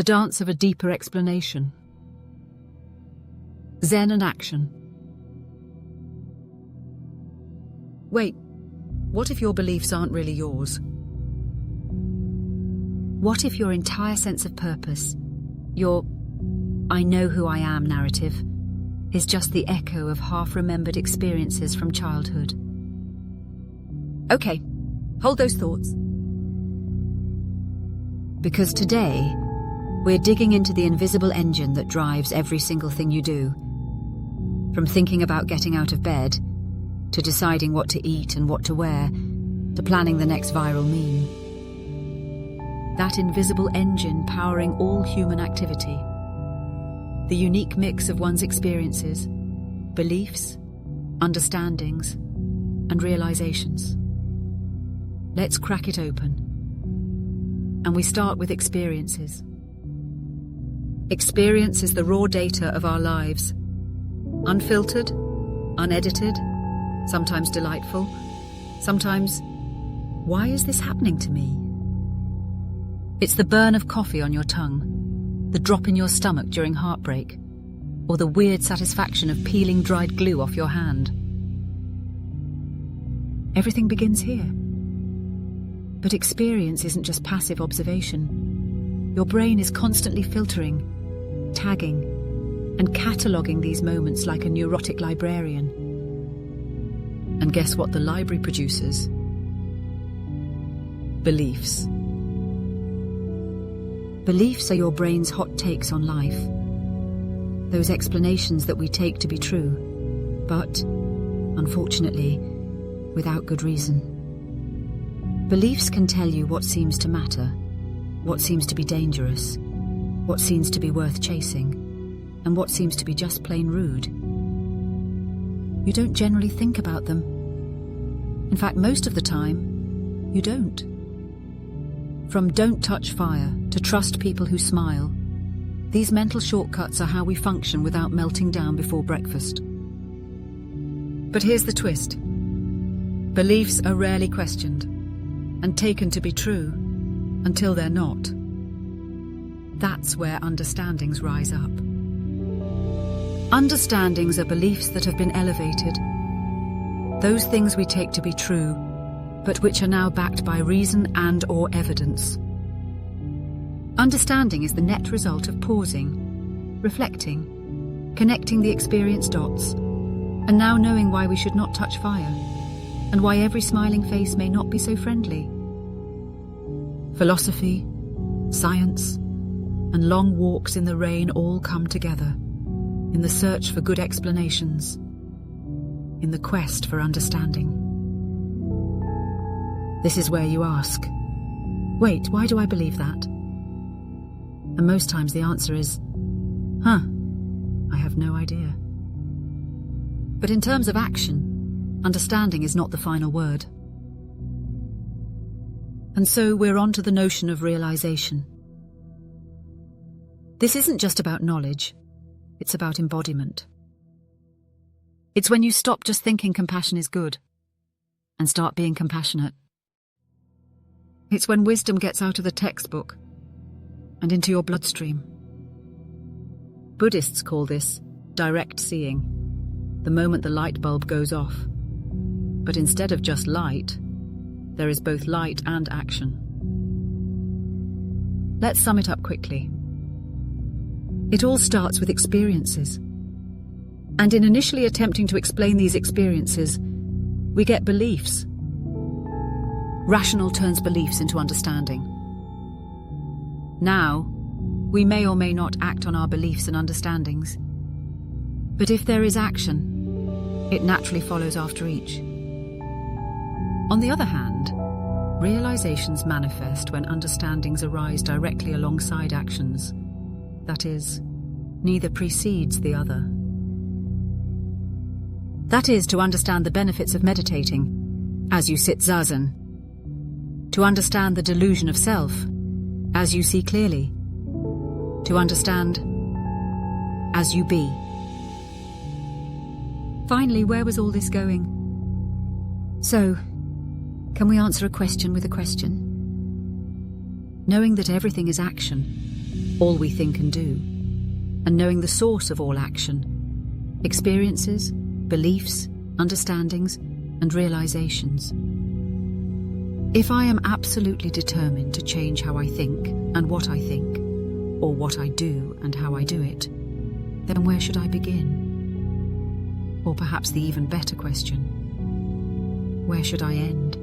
the dance of a deeper explanation. Zen and action. Wait, what if your beliefs aren't really yours? What if your entire sense of purpose, your "I know who I am" narrative, is just the echo of half-remembered experiences from childhood? Okay, hold those thoughts. Because today, we're digging into the invisible engine that drives every single thing you do. From thinking about getting out of bed, to deciding what to eat and what to wear, to planning the next viral meme. That invisible engine powering all human activity. The unique mix of one's experiences, beliefs, understandings, and realizations. Let's crack it open. And we start with experiences. Experience is the raw data of our lives. Unfiltered, unedited, sometimes delightful, sometimes, why is this happening to me? It's the burn of coffee on your tongue, the drop in your stomach during heartbreak, or the weird satisfaction of peeling dried glue off your hand. Everything begins here. But experience isn't just passive observation. Your brain is constantly filtering, tagging, and cataloguing these moments like a neurotic librarian. And guess what the library produces? Beliefs. Beliefs are your brain's hot takes on life. Those explanations that we take to be true, but, unfortunately, without good reason. Beliefs can tell you what seems to matter, what seems to be dangerous, what seems to be worth chasing, and what seems to be just plain rude. You don't generally think about them. In fact, most of the time, you don't. From don't touch fire to trust people who smile, these mental shortcuts are how we function without melting down before breakfast. But here's the twist. Beliefs are rarely questioned and taken to be true until they're not. That's where understandings rise up. Understandings are beliefs that have been elevated. Those things we take to be true, but which are now backed by reason and/or evidence. Understanding is the net result of pausing, reflecting, connecting the experience dots, and now knowing why we should not touch fire, and why every smiling face may not be so friendly. Philosophy, science, and long walks in the rain all come together in the search for good explanations, in the quest for understanding. This is where you ask, wait, why do I believe that? And most times the answer is, I have no idea. But in terms of action, understanding is not the final word. And so we're on to the notion of realization. This isn't just about knowledge, it's about embodiment. It's when you stop just thinking compassion is good and start being compassionate. It's when wisdom gets out of the textbook and into your bloodstream. Buddhists call this direct seeing, the moment the light bulb goes off. But instead of just light, there is both light and action. Let's sum it up quickly. It all starts with experiences. And in initially attempting to explain these experiences, we get beliefs. Rational turns beliefs into understanding. Now, we may or may not act on our beliefs and understandings. But if there is action, it naturally follows after each. On the other hand, realizations manifest when understandings arise directly alongside actions. That is, neither precedes the other. That is, to understand the benefits of meditating, as you sit zazen. To understand the delusion of self, as you see clearly. To understand as you be. Finally, where was all this going? So, can we answer a question with a question? Knowing that everything is action, all we think and do, and knowing the source of all action, experiences, beliefs, understandings, and realizations. If I am absolutely determined to change how I think and what I think, or what I do and how I do it, then where should I begin? Or perhaps the even better question, where should I end?